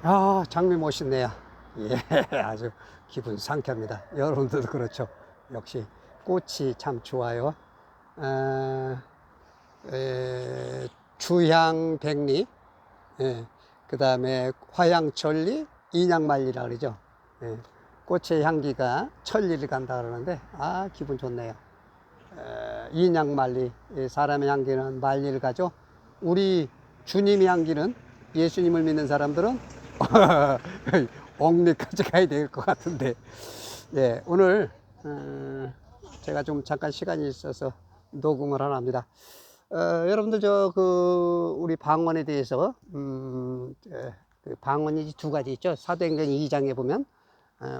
아, 장미 멋있네요. 예, 아주 기분 상쾌합니다. 여러분들도 그렇죠. 역시 꽃이 참 좋아요. 아, 주향백리, 예, 그 다음에 화향천리, 인양만리라 그러죠. 예, 꽃의 향기가 천리를 간다 그러는데, 아, 기분 좋네요. 인양만리, 사람의 향기는 만리를 가죠. 우리 주님의 향기는, 예수님을 믿는 사람들은 옥리까지 가야 될 것 같은데, 예, 오늘 제가 좀 잠깐 시간이 있어서 녹음을 하나 합니다. 여러분들 우리 방언에 대해서 그 방언이 두 가지 있죠. 사도행전 2장에 보면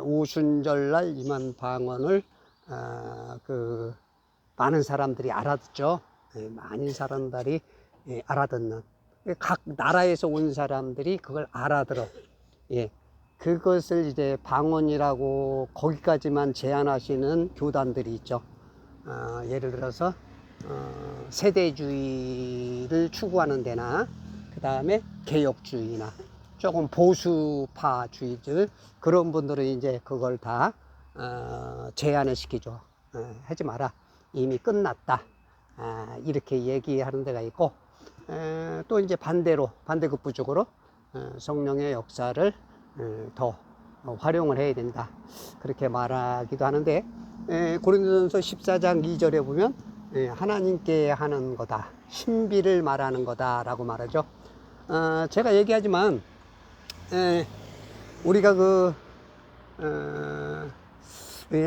오순절날 임한 방언을 많은 사람들이 알아듣죠. 많은 사람들이 알아듣는, 각 나라에서 온 사람들이 그걸 알아들어. 예, 그것을 이제 방언이라고 거기까지만 제한하시는 교단들이 있죠. 예를 들어서 세대주의를 추구하는 데나, 그 다음에 개혁주의나 조금 보수파주의들, 그런 분들은 이제 그걸 다 제한을 시키죠. 하지 마라, 이미 끝났다, 이렇게 얘기하는 데가 있고, 또 이제 반대급부적으로 성령의 역사를 더 활용을 해야 된다, 그렇게 말하기도 하는데, 고린도전서 14장 2절에 보면 하나님께 하는 거다, 신비를 말하는 거다 라고 말하죠. 제가 얘기하지만 우리가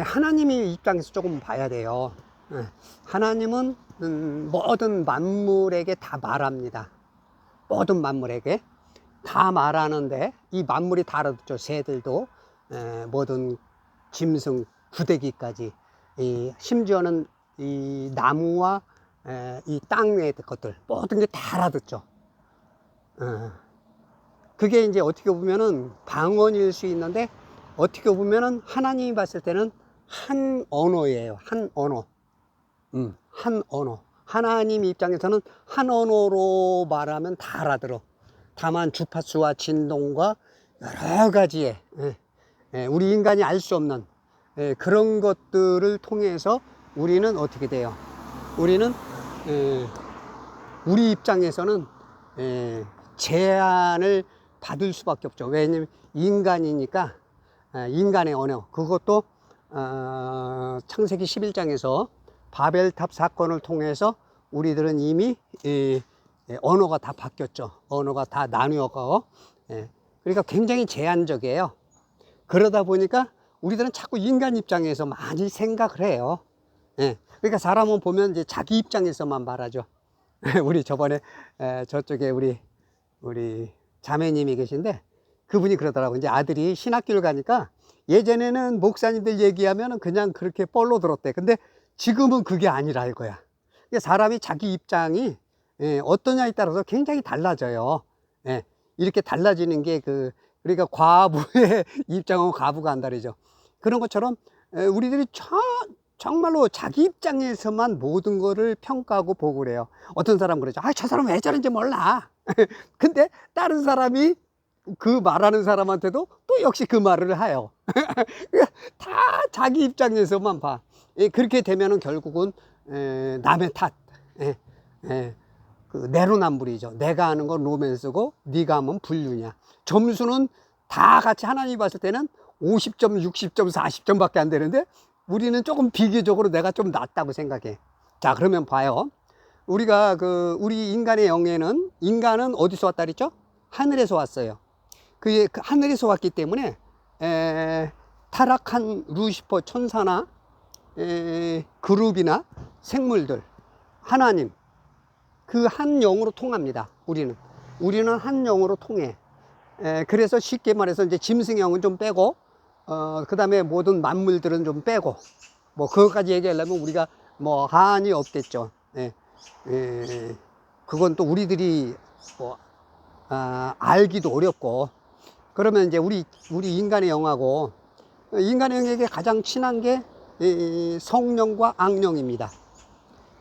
하나님의 입장에서 조금 봐야 돼요. 하나님은 모든 만물에게 다 말합니다. 모든 만물에게 다 말하는데, 이 만물이 다 알아듣죠. 새들도, 모든 짐승, 구데기까지, 심지어는 이 나무와 이 땅의 것들, 모든 게 다 알아듣죠. 그게 이제 어떻게 보면은 방언일 수 있는데, 어떻게 보면은 하나님이 봤을 때는 한 언어예요. 한 언어. 한 언어. 하나님 입장에서는 한 언어로 말하면 다 알아들어. 다만 주파수와 진동과 여러 가지의 우리 인간이 알 수 없는 그런 것들을 통해서 우리는 어떻게 돼요? 우리는 우리 입장에서는 제한을 받을 수밖에 없죠. 왜냐면 인간이니까. 인간의 언어, 그것도 창세기 11장에서 바벨탑 사건을 통해서 우리들은 이미 언어가 다 바뀌었죠. 언어가 다 나누어가고, 그러니까 굉장히 제한적이에요. 그러다 보니까 우리들은 자꾸 인간 입장에서 많이 생각을 해요. 그러니까 사람은 보면 이제 자기 입장에서만 말하죠. 우리 저번에 저쪽에 우리 자매님이 계신데, 그분이 그러더라고요. 이제 아들이 신학교를 가니까 예전에는 목사님들 얘기하면 그냥 그렇게 뻘로 들었대. 근데 지금은 그게 아니라 이거야. 사람이 자기 입장이 어떠냐에 따라서 굉장히 달라져요. 이렇게 달라지는 게 그러니까 과부의 입장은 과부가 한다르죠. 그런 것처럼 우리들이 정말로 자기 입장에서만 모든 거를 평가하고 보고 그래요. 어떤 사람 그러죠. 저 사람 왜 저런지 몰라. 근데 다른 사람이 그 말하는 사람한테도 또 역시 그 말을 해요. 다 자기 입장에서만 봐. 그렇게 되면은 결국은 남의 탓, 그 내로남불이죠. 내가 하는 건 로맨스고 네가 하면 불륜이야. 점수는 다 같이 하나님이 봤을 때는 50점, 60점, 40점 밖에 안 되는데, 우리는 조금 비교적으로 내가 좀 낫다고 생각해. 자, 그러면 봐요. 우리가 우리 인간의 영에는, 인간은 어디서 왔다 그랬죠? 하늘에서 왔어요. 그 하늘에서 왔기 때문에 타락한 루시퍼 천사나 그룹이나 생물들, 하나님, 그 한 영으로 통합니다. 우리는 한 영으로 통해. 그래서 쉽게 말해서 이제 짐승의 영은 좀 빼고, 그 다음에 모든 만물들은 좀 빼고, 뭐 그것까지 얘기하려면 우리가 뭐 한이 없겠죠. 그건 또 우리들이 뭐 알기도 어렵고. 그러면 이제 우리 인간의 영하고, 인간의 영에게 가장 친한 게 성령과 악령입니다.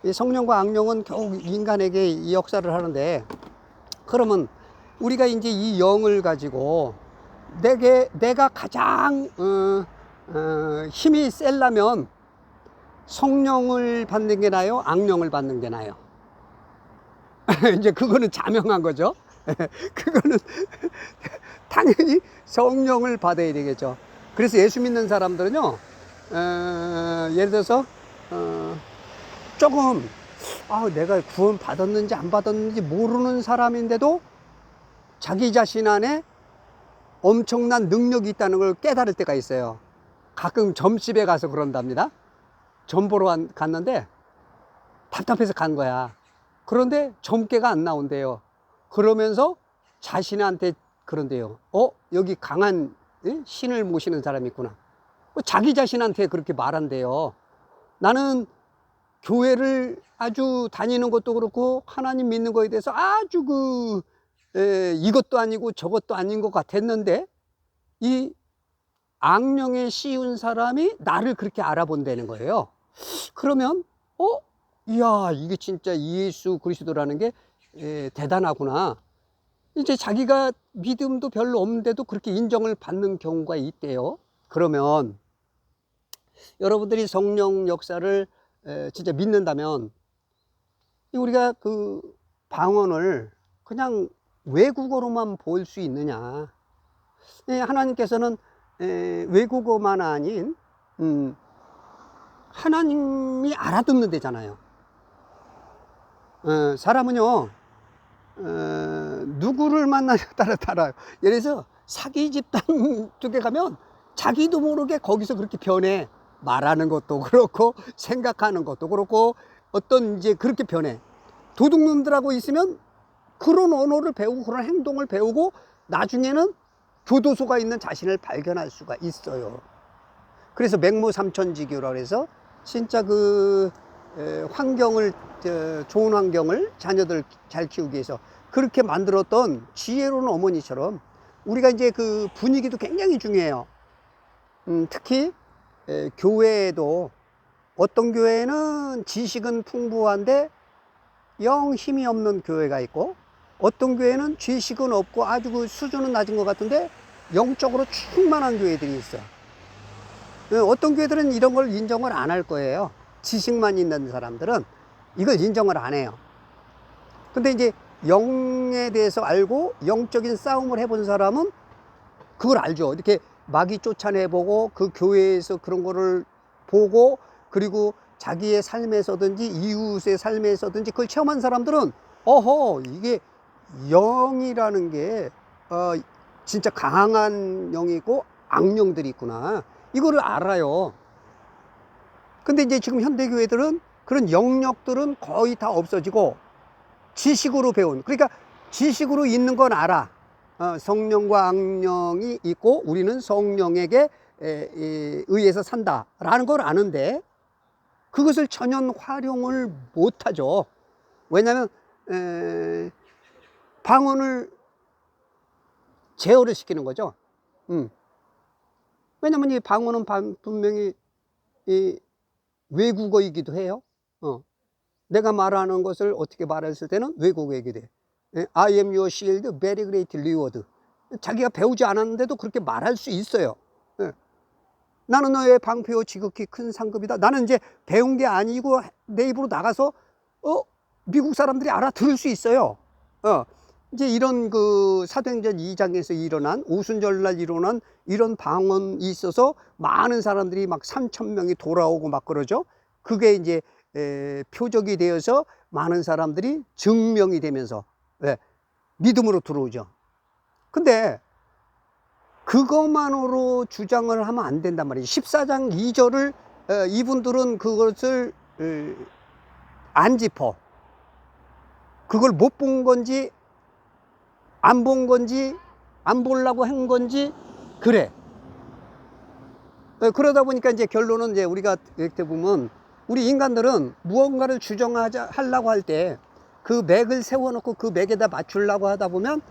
이 성령과 악령은 결국 인간에게 이 역사를 하는데, 그러면 우리가 이제 이 영을 가지고 내가 가장 힘이 세려면 성령을 받는 게 나아요? 악령을 받는 게 나아요? 이제 그거는 자명한 거죠. 그거는 당연히 성령을 받아야 되겠죠. 그래서 예수 믿는 사람들은요, 예를 들어서 조금 내가 구원 받았는지 안 받았는지 모르는 사람인데도 자기 자신 안에 엄청난 능력이 있다는 걸 깨달을 때가 있어요. 가끔 점집에 가서 그런답니다. 점 보러 갔는데 답답해서 간 거야. 그런데 점괘가 안 나온대요. 그러면서 자신한테 그런데요. 여기 강한 신을 모시는 사람이 있구나. 자기 자신한테 그렇게 말한대요. 나는 교회를 아주 다니는 것도 그렇고 하나님 믿는 거에 대해서 아주 이것도 아니고 저것도 아닌 것 같았는데 이 악령에 씌운 사람이 나를 그렇게 알아본다는 거예요. 그러면 이야, 이게 진짜 예수 그리스도라는 게 대단하구나. 이제 자기가 믿음도 별로 없는데도 그렇게 인정을 받는 경우가 있대요. 그러면 여러분들이 성령 역사를 진짜 믿는다면 우리가 그 방언을 그냥 외국어로만 볼 수 있느냐. 하나님께서는 외국어만 아닌 하나님이 알아듣는 데잖아요. 사람은요 누구를 만나냐에 따라 달라요. 예를 들어서 사기 집단 쪽에 가면 자기도 모르게 거기서 그렇게 변해. 말하는 것도 그렇고 생각하는 것도 그렇고 어떤 이제 그렇게 변해. 도둑놈들하고 있으면 그런 언어를 배우고 그런 행동을 배우고 나중에는 교도소가 있는 자신을 발견할 수가 있어요. 그래서 맹모삼천지교라고 해서 진짜 환경을, 좋은 환경을 자녀들 잘 키우기 위해서 그렇게 만들었던 지혜로운 어머니처럼 우리가 이제 그 분위기도 굉장히 중요해요. 특히 교회에도 어떤 교회는 지식은 풍부한데 영 힘이 없는 교회가 있고 어떤 교회는 지식은 없고 아주 그 수준은 낮은 것 같은데 영적으로 충만한 교회들이 있어. 어떤 교회들은 이런 걸 인정을 안 할 거예요. 지식만 있는 사람들은 이걸 인정을 안 해요. 근데 이제 영에 대해서 알고 영적인 싸움을 해본 사람은 그걸 알죠. 이렇게 마귀 쫓아내보고 그 교회에서 그런 거를 보고 그리고 자기의 삶에서든지 이웃의 삶에서든지 그걸 체험한 사람들은 이게 영이라는 게 진짜 강한 영이고 악령들이 있구나. 이거를 알아요. 근데 이제 지금 현대교회들은 그런 영역들은 거의 다 없어지고 지식으로 배운, 그러니까 지식으로 있는 건 알아. 성령과 악령이 있고 우리는 성령에게 의해서 산다라는 걸 아는데 그것을 전혀 활용을 못하죠. 왜냐하면 방언을 제어를 시키는 거죠. 왜냐하면 이 방언은 분명히 이 외국어이기도 해요. 내가 말하는 것을 어떻게 말했을 때는 외국어이기도 해. I am your shield, very great reward. 자기가 배우지 않았는데도 그렇게 말할 수 있어요. 나는 너의 방패요 지극히 큰 상급이다. 나는 이제 배운 게 아니고 내 입으로 나가서 미국 사람들이 알아들을 수 있어요. 이제 이런 그 사도행전 2장에서 일어난 오순절날 일어난 이런 방언이 있어서 많은 사람들이 막 3,000명이 돌아오고 막 그러죠. 그게 이제 표적이 되어서 많은 사람들이 증명이 되면서 믿음으로 들어오죠. 근데 그것만으로 주장을 하면 안 된단 말이에요. 14장 2절을 이분들은 그것을 안 짚어. 그걸 못 본 건지 안 본 건지 안 보려고 한 건지 그래. 그러다 보니까 이제 결론은 이제 우리가 이렇게 보면 우리 인간들은 무언가를 주장하려고 할 때 그 맥을 세워놓고 그 맥에다 맞추려고 하다 보면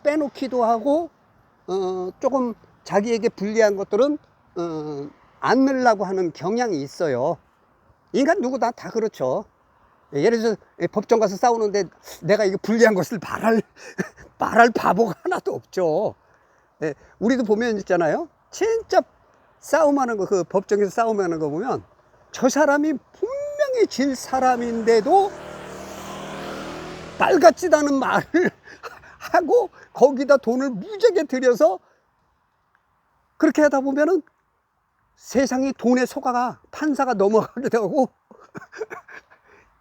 빼놓기도 하고 조금 자기에게 불리한 것들은 안 넣으려고 하는 경향이 있어요. 인간 누구나 다 그렇죠. 예를 들어서 법정 가서 싸우는데 내가 이거 불리한 것을 말할 바보가 하나도 없죠. 예, 우리도 보면 있잖아요. 진짜 싸움하는 거, 그 법정에서 싸움하는 거 보면 저 사람이 분명히 질 사람인데도 말 같지도 않은 말을 하고 거기다 돈을 무지하게 들여서 그렇게 하다 보면은 세상이 돈에 속아가 판사가 넘어가기도 하고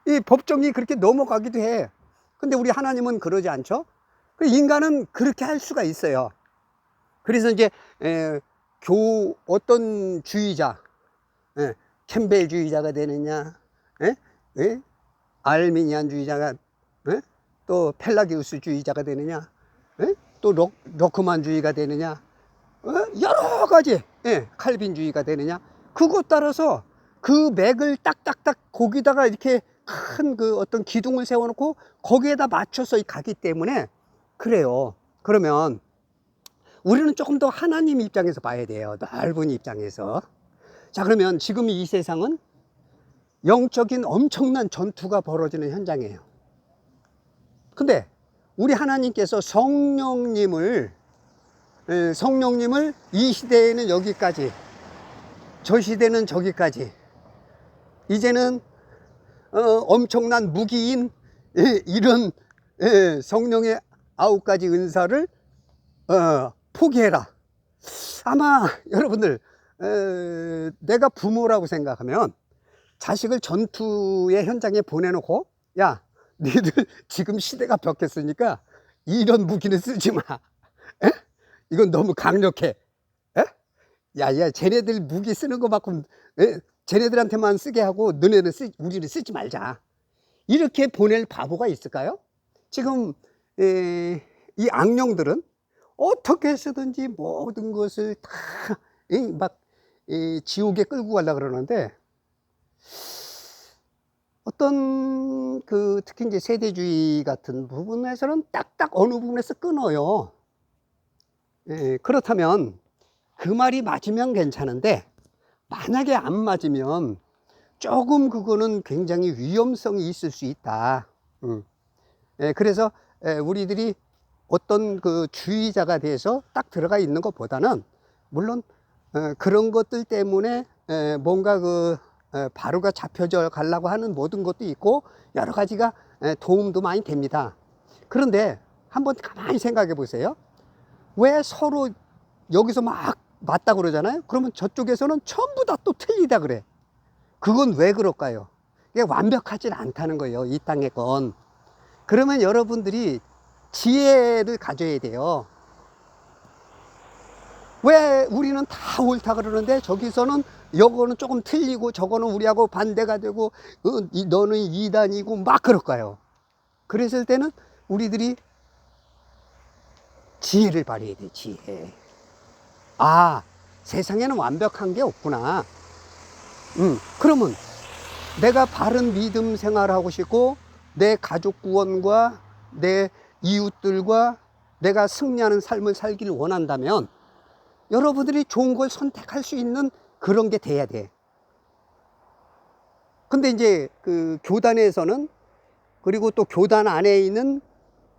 이 법정이 그렇게 넘어가기도 해. 근데 우리 하나님은 그러지 않죠. 인간은 그렇게 할 수가 있어요. 그래서 이제 어떤 주의자, 캠벨주의자가 되느냐, 알미니안주의자가, 또 펠라기우스주의자가 되느냐, 또 러크만주의가 되느냐, 여러 가지, 칼빈주의가 되느냐, 그것 따라서 그 맥을 딱딱딱 거기다가 이렇게 큰 그 어떤 기둥을 세워놓고 거기에다 맞춰서 가기 때문에 그래요. 그러면 우리는 조금 더 하나님 입장에서 봐야 돼요. 넓은 입장에서. 자, 그러면 지금 이 세상은 영적인 엄청난 전투가 벌어지는 현장이에요. 근데 우리 하나님께서 성령님을 이 시대에는 여기까지, 저 시대는 저기까지, 이제는 엄청난 무기인 이런 성령의 9가지 은사를 포기해라. 아마 여러분들 내가 부모라고 생각하면 자식을 전투의 현장에 보내놓고, 야, 니들 지금 시대가 바뀌었으니까 이런 무기는 쓰지 마. 에? 이건 너무 강력해. 에? 야, 쟤네들 무기 쓰는 거만큼 쟤네들한테만 쓰게 하고 너네는 우리는 쓰지 말자. 이렇게 보낼 바보가 있을까요? 지금 이 악령들은 어떻게 해서든지 모든 것을 다 막 지옥에 끌고 가려고 그러는데, 어떤 특히 이제 세대주의 같은 부분에서는 딱딱 어느 부분에서 끊어요. 그렇다면 그 말이 맞으면 괜찮은데, 만약에 안 맞으면 조금 그거는 굉장히 위험성이 있을 수 있다. 그래서 우리들이 어떤 그 주의자가 돼서 딱 들어가 있는 것보다는, 물론 그런 것들 때문에 뭔가 바로가 잡혀져 가려고 하는 모든 것도 있고 여러 가지가 도움도 많이 됩니다. 그런데 한번 가만히 생각해 보세요. 왜 서로 여기서 막 맞다 그러잖아요. 그러면 저쪽에서는 전부 다 또 틀리다 그래. 그건 왜 그럴까요? 이게 완벽하지 않다는 거예요, 이 땅의 건. 그러면 여러분들이 지혜를 가져야 돼요. 왜 우리는 다 옳다 그러는데 저기서는 요거는 조금 틀리고 저거는 우리하고 반대가 되고 너는 이단이고 막 그럴까요? 그랬을 때는 우리들이 지혜를 발휘해야 돼, 지혜. 아, 세상에는 완벽한 게 없구나. 그러면 내가 바른 믿음 생활하고 싶고 내 가족 구원과 내 이웃들과 내가 승리하는 삶을 살기를 원한다면 여러분들이 좋은 걸 선택할 수 있는 그런 게 돼야 돼. 근데 이제 그 교단에서는, 그리고 또 교단 안에 있는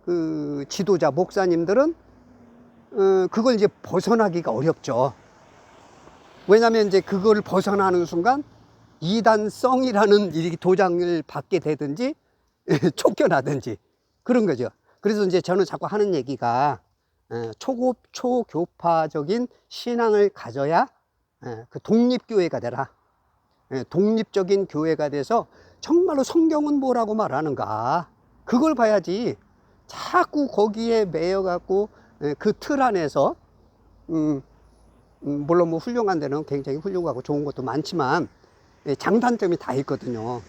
그 지도자 목사님들은 그걸 이제 벗어나기가 어렵죠. 왜냐하면 이제 그걸 벗어나는 순간 이단성이라는 이 도장을 받게 되든지 쫓겨나든지 그런 거죠. 그래서 이제 저는 자꾸 하는 얘기가 초교파적인 신앙을 가져야 그 독립교회가 되라. 독립적인 교회가 돼서 정말로 성경은 뭐라고 말하는가, 그걸 봐야지. 자꾸 거기에 매여 갖고 그 틀 안에서 물론 뭐 훌륭한 데는 굉장히 훌륭하고 좋은 것도 많지만 장단점이 다 있거든요.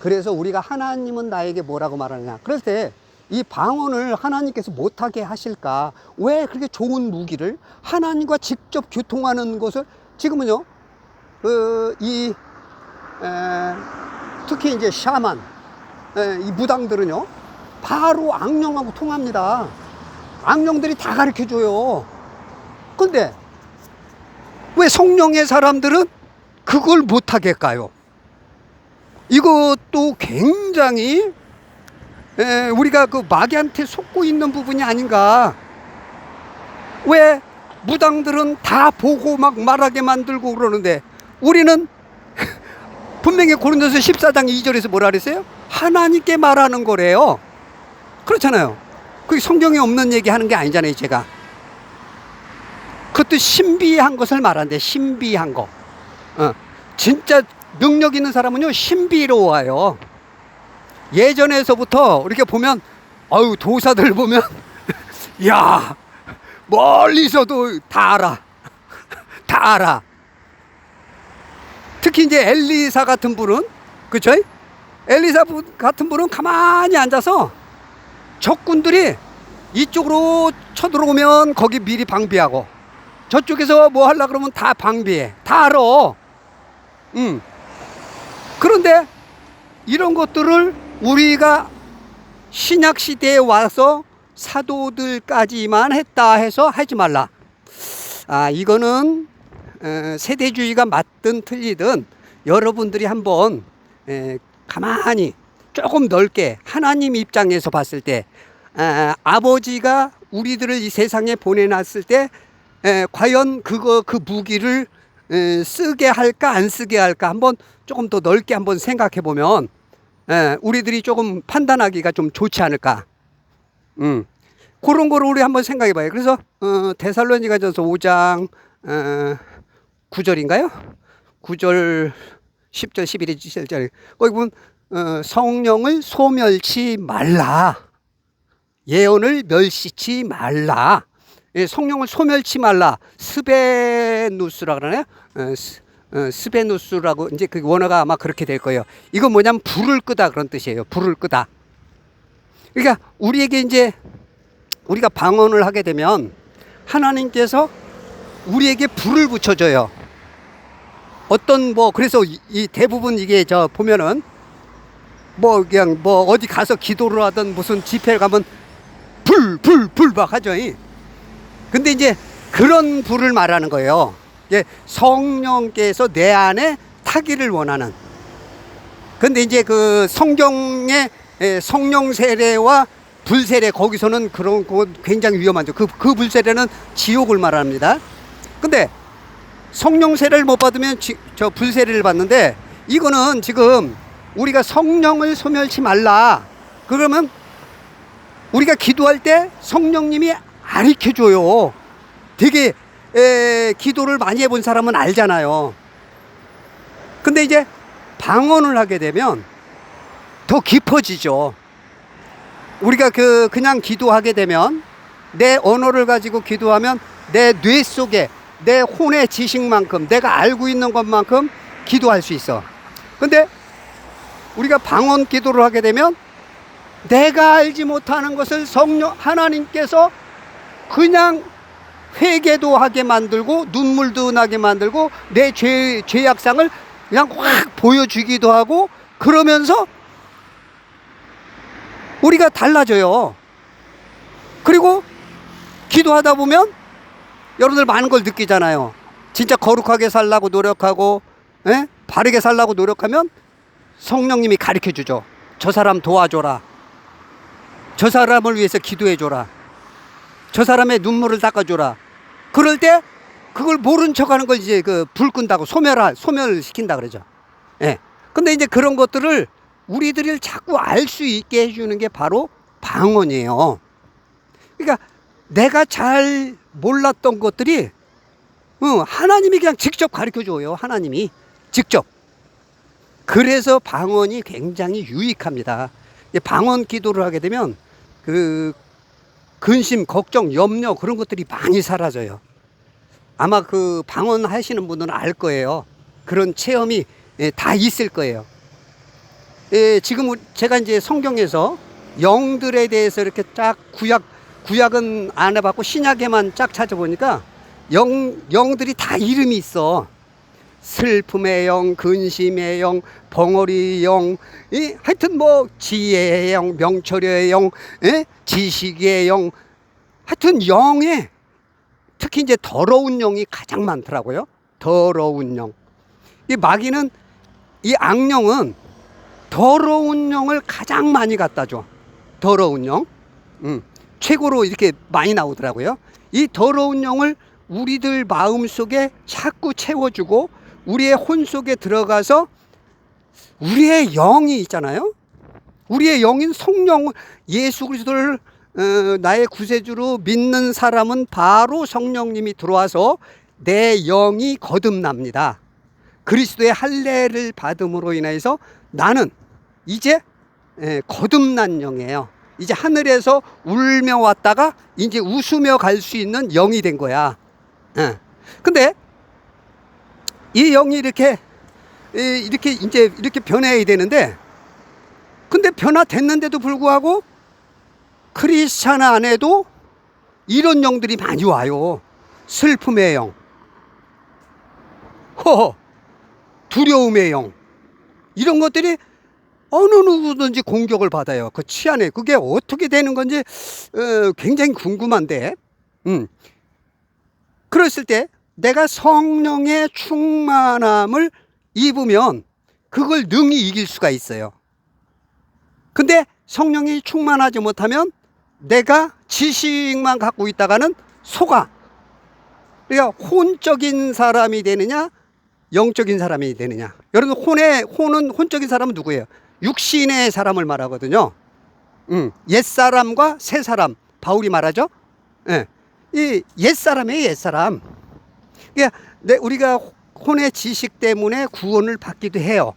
그래서 우리가 하나님은 나에게 뭐라고 말하느냐, 그럴 때 이 방언을 하나님께서 못하게 하실까? 왜 그렇게 좋은 무기를 하나님과 직접 교통하는 것을, 지금은요 특히 이제 샤만, 이 무당들은요 바로 악령하고 통합니다. 악령들이 다 가르쳐 줘요. 근데 왜 성령의 사람들은 그걸 못하게 할까요? 이것도 굉장히 우리가 그 마귀한테 속고 있는 부분이 아닌가. 왜 무당들은 다 보고 막 말하게 만들고 그러는데 우리는 분명히 고린도서 14장 2절에서 뭐라 그랬어요? 하나님께 말하는 거래요. 그렇잖아요. 그게 성경에 없는 얘기 하는 게 아니잖아요, 제가. 그것도 신비한 것을 말하는데, 신비한 거. 진짜 능력 있는 사람은요, 신비로워요. 예전에서부터 이렇게 보면, 도사들 보면, 야, 멀리서도 다 알아. 다 알아. 특히 이제 엘리사 같은 분은, 그쵸? 엘리사 같은 분은 가만히 앉아서 적군들이 이쪽으로 쳐들어오면 거기 미리 방비하고, 저쪽에서 뭐 하려고 그러면 다 방비해. 다 알아. 그런데 이런 것들을 우리가 신약 시대에 와서 사도들까지만 했다 해서 하지 말라. 이거는 세대주의가 맞든 틀리든 여러분들이 한번 가만히 조금 넓게 하나님 입장에서 봤을 때, 아버지가 우리들을 이 세상에 보내놨을 때 과연 그 무기를 쓰게 할까 안 쓰게 할까 한번 조금 더 넓게 한번 생각해 보면 우리들이 조금 판단하기가 좀 좋지 않을까. 그런 거를 우리 한번 생각해 봐요. 그래서 데살로니가전서 5장 9절인가요? 9절 10절 11절 17절 거기 보면 성령을 소멸치 말라. 예언을 멸시치 말라. 성령을 소멸치 말라. 스베누스라 그러나요? 스베누스라고 이제 그 원어가 아마 그렇게 될 거예요. 이건 뭐냐면 불을 끄다 그런 뜻이에요. 불을 끄다. 그러니까 우리에게 이제 우리가 방언을 하게 되면 하나님께서 우리에게 불을 붙여줘요. 어떤 그래서 이 대부분 이게 보면은 그냥 어디 가서 기도를 하든 무슨 집회를 가면 불 막 하죠. 근데 이제 그런 불을 말하는 거예요. 성령께서 내 안에 타기를 원하는. 근데 이제 그 성경의 성령 세례와 불 세례 거기서는 그런 거 굉장히 위험하죠. 그 불 세례는 지옥을 말합니다. 근데 성령 세례를 못 받으면 저 불 세례를 받는데, 이거는 지금 우리가 성령을 소멸치 말라. 그러면 우리가 기도할 때 성령님이 가르쳐 줘요. 되게 기도를 많이 해본 사람은 알잖아요. 근데 이제 방언을 하게 되면 더 깊어지죠. 우리가 그냥 기도하게 되면, 내 언어를 가지고 기도하면 내 뇌 속에 내 혼의 지식만큼, 내가 알고 있는 것만큼 기도할 수 있어. 근데 우리가 방언 기도를 하게 되면 내가 알지 못하는 것을 하나님께서 그냥 회개도 하게 만들고 눈물도 나게 만들고 내 죄악상을 그냥 확 보여주기도 하고, 그러면서 우리가 달라져요. 그리고 기도하다 보면 여러분들 많은 걸 느끼잖아요. 진짜 거룩하게 살라고 노력하고 바르게 살라고 노력하면 성령님이 가르쳐 주죠. 저 사람 도와줘라. 저 사람을 위해서 기도해줘라. 저 사람의 눈물을 닦아줘라. 그럴 때 그걸 모른 척하는 걸 이제 불 끈다고 소멸시킨다 그러죠. 근데 이제 그런 것들을 우리들이 자꾸 알 수 있게 해주는 게 바로 방언이에요. 그러니까 내가 잘 몰랐던 것들이 하나님이 그냥 직접 가르쳐 줘요. 하나님이 직접. 그래서 방언이 굉장히 유익합니다. 방언 기도를 하게 되면 그 근심, 걱정, 염려 그런 것들이 많이 사라져요. 아마 그 방언 하시는 분들은 알 거예요. 그런 체험이 다 있을 거예요. 지금 제가 이제 성경에서 영들에 대해서 이렇게 쫙 구약은 안 해봤고 신약에만 쫙 찾아보니까 영들이 다 이름이 있어. 슬픔의 영, 근심의 영, 벙어리 영, 하여튼 지혜의 영, 명철의 영, 지식의 영, 하여튼 영에 특히 이제 더러운 영이 가장 많더라고요. 더러운 영. 이 마귀는, 이 악령은 더러운 영을 가장 많이 갖다 줘. 더러운 영. 최고로 이렇게 많이 나오더라고요. 이 더러운 영을 우리들 마음속에 자꾸 채워주고 우리의 혼 속에 들어가서 우리의 영이 있잖아요. 우리의 영인 성령, 예수 그리스도를 나의 구세주로 믿는 사람은 바로 성령님이 들어와서 내 영이 거듭납니다. 그리스도의 할례를 받음으로 인해서 나는 이제 거듭난 영이에요. 이제 하늘에서 울며 왔다가 이제 웃으며 갈 수 있는 영이 된 거야. 근데 이 영이 이렇게 이제 이렇게 변해야 되는데, 근데 변화됐는데도 불구하고 크리스찬 안에도 이런 영들이 많이 와요. 슬픔의 영, 두려움의 영, 이런 것들이 어느 누구든지 공격을 받아요. 그 치안에 그게 어떻게 되는 건지 굉장히 궁금한데, 그랬을 때 내가 성령의 충만함을 입으면 그걸 능히 이길 수가 있어요. 근데 성령이 충만하지 못하면 내가 지식만 갖고 있다가는 속아. 그러니까 혼적인 사람이 되느냐 영적인 사람이 되느냐. 여러분, 혼적인 사람은 누구예요? 육신의 사람을 말하거든요. 옛사람과 새사람, 바울이 말하죠. 이 옛사람이에요, 옛사람. 그러니까 우리가 혼의 지식 때문에 구원을 받기도 해요.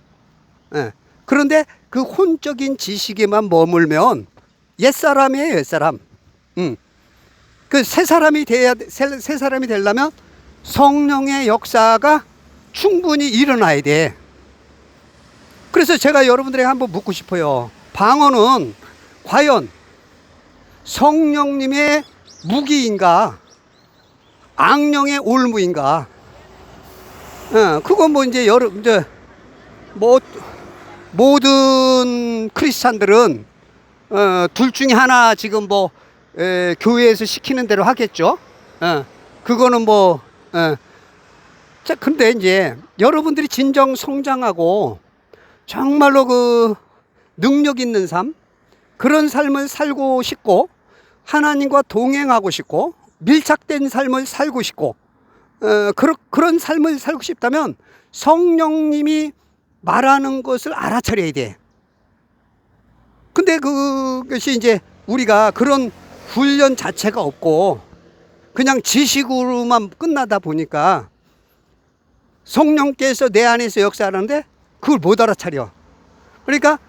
그런데 그 혼적인 지식에만 머물면 옛사람이에요, 옛사람. 그 새사람이 되려면 성령의 역사가 충분히 일어나야 돼. 그래서 제가 여러분들에게 한번 묻고 싶어요. 방언은 과연 성령님의 무기인가, 악령의 올무인가? 그건 뭐 이제 모든 크리스찬들은 둘 중에 하나 지금 교회에서 시키는 대로 하겠죠. 그거는 자, 근데 이제 여러분들이 진정 성장하고 정말로 그 능력 있는 삶, 그런 삶을 살고 싶고 하나님과 동행하고 싶고 밀착된 삶을 살고 싶고 그런 삶을 살고 싶다면 성령님이 말하는 것을 알아차려야 돼. 근데 그것이 이제 우리가 그런 훈련 자체가 없고 그냥 지식으로만 끝나다 보니까 성령께서 내 안에서 역사하는데 그걸 못 알아차려. 그러니까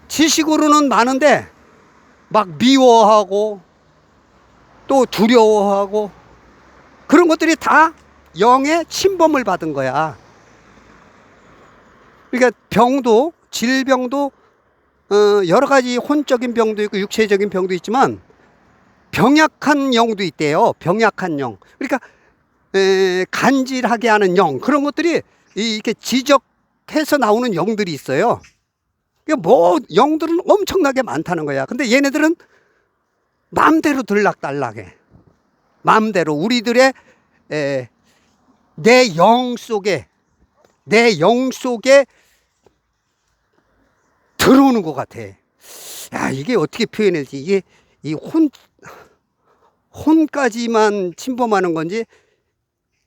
지식으로는 많은데 막 미워하고 또 두려워하고 그런 것들이 다 영의 침범을 받은 거야. 그러니까 병도, 질병도 여러 가지 혼적인 병도 있고 육체적인 병도 있지만 병약한 영도 있대요. 병약한 영. 그러니까 간질하게 하는 영, 그런 것들이 이렇게 지적해서 나오는 영들이 있어요. 그러니까 영들은 엄청나게 많다는 거야. 근데 얘네들은 마음대로 들락달락해. 마음대로 우리들의 내 영 속에 들어오는 것 같아. 야, 이게 어떻게 표현할지, 이게 이 혼까지만 침범하는 건지,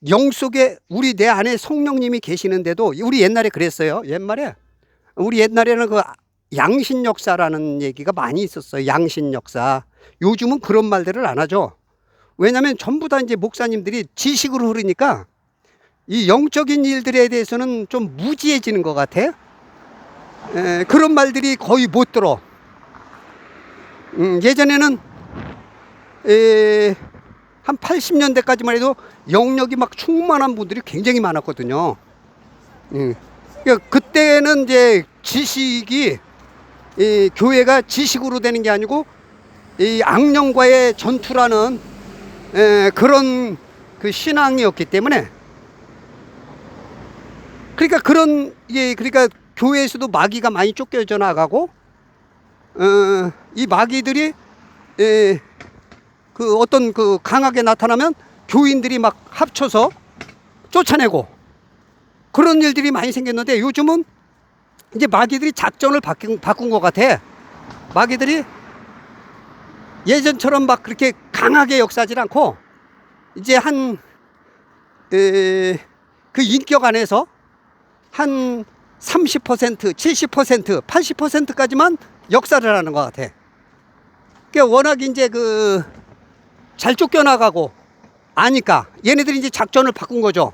영 속에 내 안에 성령님이 계시는데도, 우리 옛날에 그랬어요. 우리 옛날에는 그 양신 역사라는 얘기가 많이 있었어요. 양신 역사. 요즘은 그런 말들을 안 하죠. 왜냐하면 전부 다 이제 목사님들이 지식으로 흐르니까 이 영적인 일들에 대해서는 좀 무지해지는 것 같아요. 그런 말들이 거의 못 들어. 예전에는 한 80년대까지만 해도 영역이 막 충만한 분들이 굉장히 많았거든요. 그러니까 그때는 이제 지식이 교회가 지식으로 되는 게 아니고 이 악령과의 전투라는 그런 그 신앙이었기 때문에, 그러니까 그러니까 교회에서도 마귀가 많이 쫓겨져 나가고 이 마귀들이 그 어떤 그 강하게 나타나면 교인들이 막 합쳐서 쫓아내고 그런 일들이 많이 생겼는데, 요즘은 이제 마귀들이 작전을 바꾼 것 같아. 마귀들이 예전처럼 막 그렇게 강하게 역사하지 않고 이제 그 인격 안에서 한 30%, 70%, 80%까지만 역사를 하는 것 같아. 그러니까 워낙 이제 잘 쫓겨나가고 아니까 얘네들이 이제 작전을 바꾼 거죠.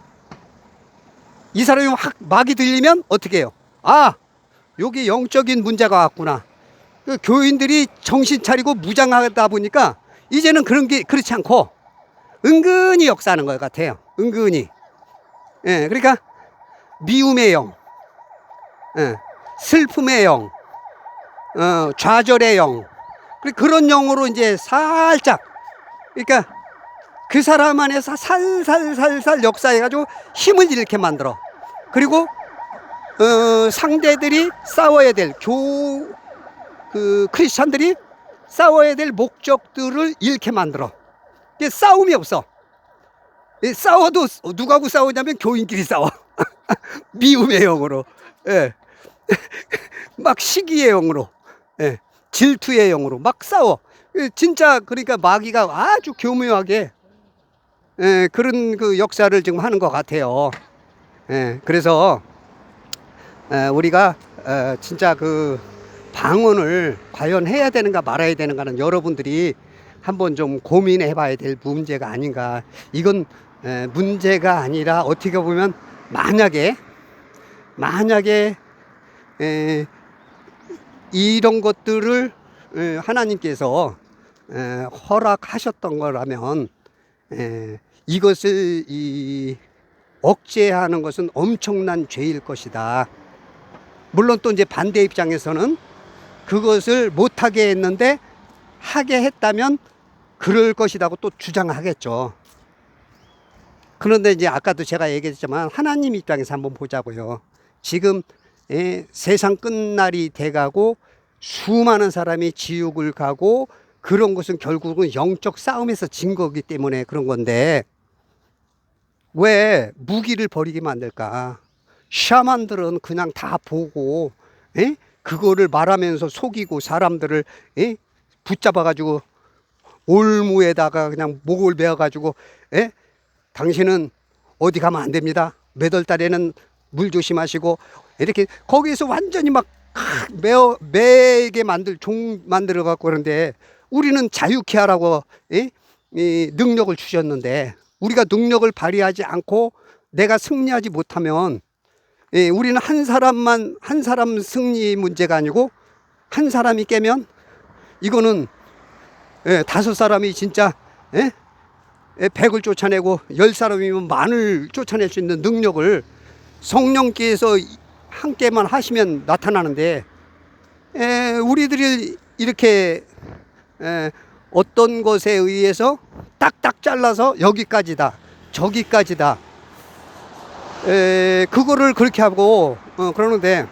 이 사람이 막이 들리면 어떻게 해요? 아, 여기 영적인 문제가 왔구나. 그 교인들이 정신 차리고 무장하다 보니까 이제는 그런 게 그렇지 않고 은근히 역사하는 것 같아요. 은근히. 예, 그러니까 미움의 영, 예, 슬픔의 영, 좌절의 영, 그런 영으로 이제 살짝, 그러니까 그 사람 안에서 살살살살 역사해가지고 힘을 잃게 만들어. 그리고 상대들이 싸워야 될 크리스찬들이 싸워야 될 목적들을 잃게 만들어. 싸움이 없어. 싸워도 누구하고 싸우냐면 교인끼리 싸워. 미움의 영으로, 예. 막 시기의 영으로, 예. 질투의 영으로 막 싸워. 진짜 그러니까 마귀가 아주 교묘하게, 예, 그런 그 역사를 지금 하는 것 같아요. 예, 그래서 우리가 진짜 그 방언을 과연 해야 되는가 말아야 되는가는 여러분들이 한번 좀 고민해 봐야 될 문제가 아닌가. 이건 문제가 아니라 어떻게 보면 만약에 이런 것들을 하나님께서 허락하셨던 거라면 이것을 억제하는 것은 엄청난 죄일 것이다. 물론 또 이제 반대 입장에서는 그것을 못하게 했는데 하게 했다면 그럴 것이라고 또 주장하겠죠. 그런데 이제 아까도 제가 얘기했지만 하나님 입장에서 한번 보자고요. 지금 세상 끝날이 돼가고 수많은 사람이 지옥을 가고 그런 것은 결국은 영적 싸움에서 진 거기 때문에 그런 건데 왜 무기를 버리게 만들까? 샤만들은 그냥 다 보고 그거를 말하면서 속이고 사람들을 붙잡아가지고 올무에다가 그냥 목을 베어가지고 당신은 어디 가면 안 됩니다. 몇 월 달에는 물 조심하시고 이렇게 거기에서 완전히 막 매게 종 만들어 갖고 그런데 우리는 자유케 하라고 이 능력을 주셨는데 우리가 능력을 발휘하지 않고 내가 승리하지 못하면 우리는 한 사람 승리 문제가 아니고 한 사람이 깨면 이거는 5사람이 진짜 100을 쫓아내고 10사람이면 만을 쫓아낼 수 있는 능력을 성령께서 함께만 하시면 나타나는데 우리들이 이렇게 어떤 것에 의해서 딱딱 잘라서 여기까지다 저기까지다 그거를 그렇게 하고 그러는데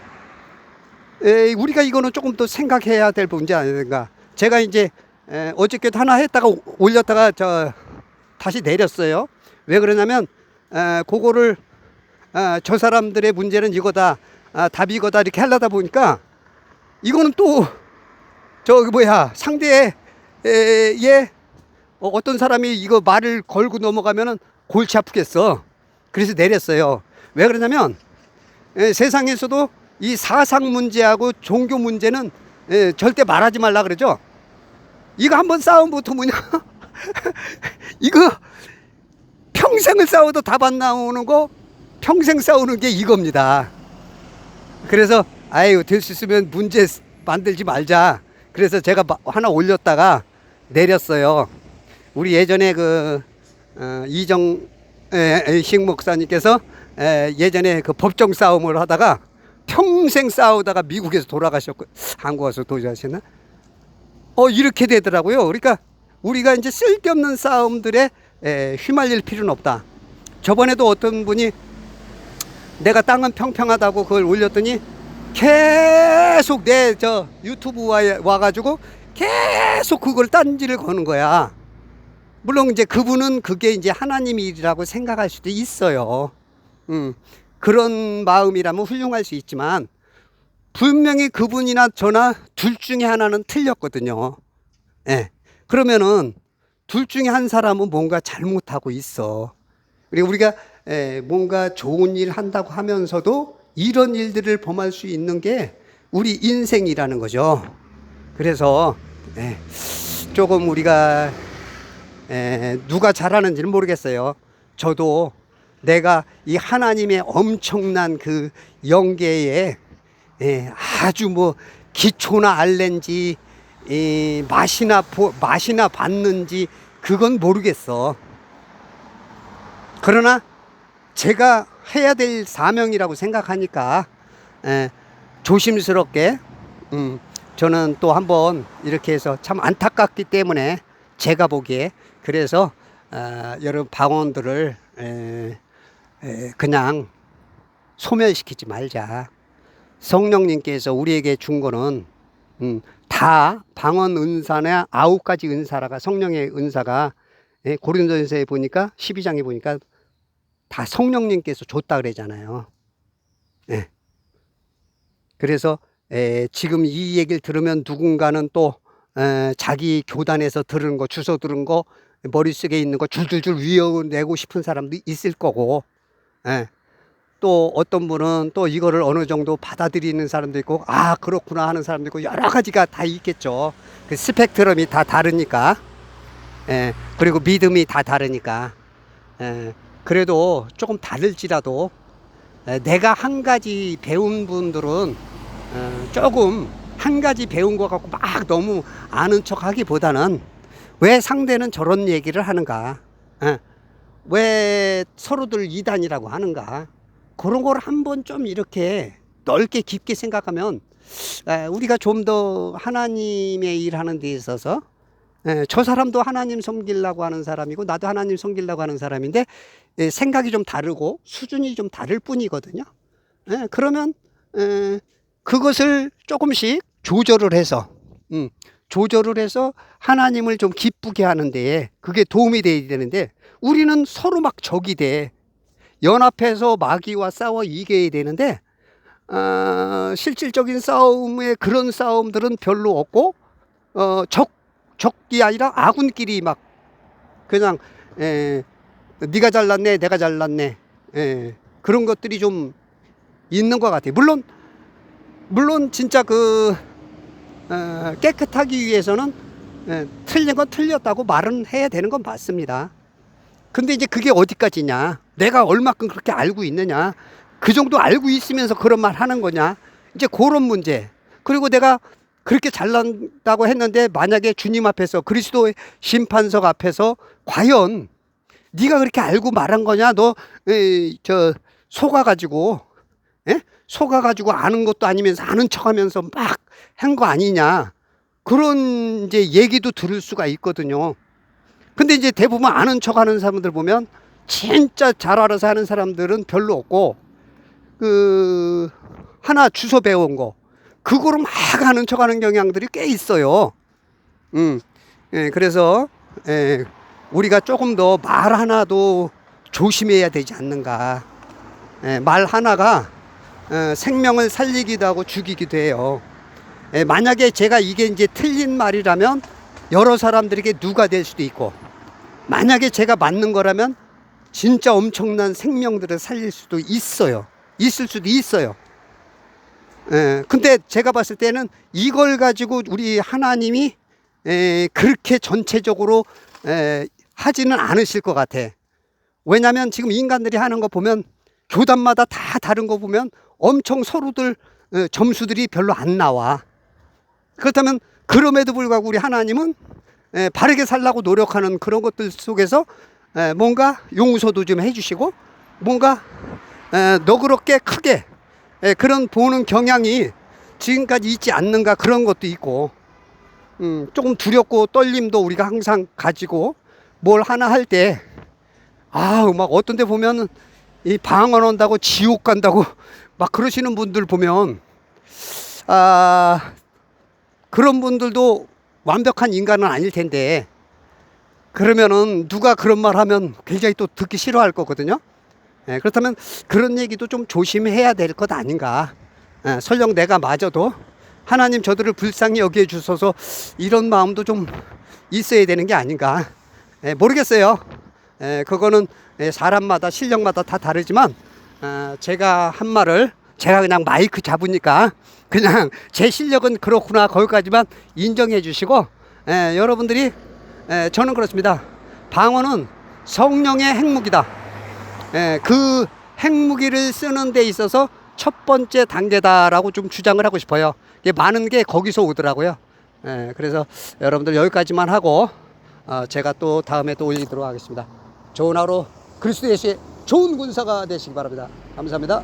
우리가 이거는 조금 더 생각해야 될 문제 아닌가. 제가 이제 어저께도 하나 했다가 올렸다가 다시 내렸어요. 왜 그러냐면 그거를 저 사람들의 문제는 이거다, 답이 이거다 이렇게 하려다 보니까 이거는 또 상대의 어떤 사람이 이거 말을 걸고 넘어가면은 골치 아프겠어. 그래서 내렸어요. 왜 그러냐면 세상에서도 이 사상 문제하고 종교 문제는 절대 말하지 말라 그러죠. 이거 한번 싸움 붙으면 이거 평생을 싸워도 답 안 나오는 거 평생 싸우는 게 이겁니다. 그래서 아유 될 수 있으면 문제 만들지 말자. 그래서 제가 하나 올렸다가 내렸어요. 우리 예전에 이정식 목사님께서 예전에 그 법정 싸움을 하다가 평생 싸우다가 미국에서 돌아가셨고 한국 와서 도주하셨나? 이렇게 되더라고요. 그러니까 우리가 이제 쓸데없는 싸움들에 휘말릴 필요는 없다. 저번에도 어떤 분이 내가 땅은 평평하다고 그걸 올렸더니 계속 내 유튜브에 와가지고 계속 그걸 딴지를 거는 거야. 물론 이제 그분은 그게 이제 하나님 일이라고 생각할 수도 있어요. 그런 마음이라면 훌륭할 수 있지만 분명히 그분이나 저나 둘 중에 하나는 틀렸거든요. 그러면은 둘 중에 한 사람은 뭔가 잘못하고 있어. 그리고 우리가 뭔가 좋은 일 한다고 하면서도 이런 일들을 범할 수 있는 게 우리 인생이라는 거죠. 그래서 조금 우리가 누가 잘하는지는 모르겠어요. 저도 내가 이 하나님의 엄청난 그 영계에 아주 뭐 기초나 알렌지 맛이나 봤는지 그건 모르겠어. 그러나 제가 해야 될 사명이라고 생각하니까 조심스럽게 저는 또 한번 이렇게 해서 참 안타깝기 때문에 제가 보기에 그래서 여러분 방언들을 그냥 소멸시키지 말자. 성령님께서 우리에게 준 거는 다 방언 은사나 9가지 은사라가 성령의 은사가 고린도전서에 보니까 12장에 보니까 다 성령님께서 줬다 그러잖아요. 그래서 지금 이 얘기를 들으면 누군가는 또 자기 교단에서 들은 거 주워 들은 거 머릿속에 있는 거 줄줄줄 외워내고 싶은 사람도 있을 거고 또 어떤 분은 또 이거를 어느 정도 받아들이는 사람도 있고 아 그렇구나 하는 사람도 있고 여러 가지가 다 있겠죠. 그 스펙트럼이 다 다르니까 그리고 믿음이 다 다르니까 그래도 조금 다를지라도 내가 한 가지 배운 분들은 조금 한 가지 배운 것 같고 막 너무 아는 척 하기보다는 왜 상대는 저런 얘기를 하는가, 왜 서로들 이단이라고 하는가, 그런 걸 한번 좀 이렇게 넓게 깊게 생각하면 우리가 좀 더 하나님의 일하는 데 있어서 저 사람도 하나님 섬기려고 하는 사람이고 나도 하나님 섬기려고 하는 사람인데 생각이 좀 다르고 수준이 좀 다를 뿐이거든요. 그러면 그것을 조금씩 조절을 해서 하나님을 좀 기쁘게 하는 데에 그게 도움이 돼야 되는데 우리는 서로 막 적이 돼. 연합해서 마귀와 싸워 이겨야 되는데 실질적인 싸움에 그런 싸움들은 별로 없고 적이 아니라 아군끼리 막 그냥 네가 잘났네 내가 잘났네 그런 것들이 좀 있는 것 같아요. 물론 진짜 깨끗하기 위해서는 틀린 건 틀렸다고 말은 해야 되는 건 맞습니다. 근데 이제 그게 어디까지냐, 내가 얼마큼 그렇게 알고 있느냐, 그 정도 알고 있으면서 그런 말 하는 거냐, 이제 그런 문제. 그리고 내가 그렇게 잘난다고 했는데 만약에 주님 앞에서 그리스도의 심판석 앞에서 과연 네가 그렇게 알고 말한 거냐, 너 속아가지고 아는 것도 아니면서 아는 척하면서 막 한 거 아니냐, 그런 이제 얘기도 들을 수가 있거든요. 근데 이제 대부분 아는 척 하는 사람들 보면 진짜 잘 알아서 하는 사람들은 별로 없고 하나 주워 배운 거 그거로 막 하는 척 하는 경향들이 꽤 있어요. 그래서 우리가 조금 더 말 하나도 조심해야 되지 않는가. 말 하나가 생명을 살리기도 하고 죽이기도 해요. 만약에 제가 이게 이제 틀린 말이라면 여러 사람들에게 누가 될 수도 있고, 만약에 제가 맞는 거라면 진짜 엄청난 생명들을 살릴 수도 있어요. 있을 수도 있어요. 근데 제가 봤을 때는 이걸 가지고 우리 하나님이 그렇게 전체적으로 하지는 않으실 것 같아. 왜냐하면 지금 인간들이 하는 거 보면 교단마다 다 다른 거 보면 엄청 서로들 점수들이 별로 안 나와. 그렇다면 그럼에도 불구하고 우리 하나님은 바르게 살라고 노력하는 그런 것들 속에서 뭔가 용서도 좀 해주시고 뭔가 너그럽게 크게 그런 보는 경향이 지금까지 있지 않는가, 그런 것도 있고 조금 두렵고 떨림도 우리가 항상 가지고 뭘 하나 할 때 막 어떤 데 보면 이 방언 한다고 지옥 간다고 막 그러시는 분들 보면 그런 분들도 완벽한 인간은 아닐 텐데 그러면은 누가 그런 말 하면 굉장히 또 듣기 싫어할 거거든요. 그렇다면 그런 얘기도 좀 조심해야 될 것 아닌가. 설령 내가 마저도 하나님 저들을 불쌍히 여기해 주셔서 이런 마음도 좀 있어야 되는 게 아닌가. 모르겠어요. 그거는 사람마다 실력마다 다 다르지만 제가 한 말을 제가 그냥 마이크 잡으니까 그냥 제 실력은 그렇구나 거기까지만 인정해 주시고 여러분들이 저는 그렇습니다. 방언은 성령의 핵무기다. 그 핵무기를 쓰는 데 있어서 첫 번째 단계다라고 좀 주장을 하고 싶어요. 많은 게 거기서 오더라고요. 그래서 여러분들 여기까지만 하고 제가 또 다음에 또 올리도록 하겠습니다. 좋은 하루 그리스도 예수의 좋은 군사가 되시기 바랍니다. 감사합니다.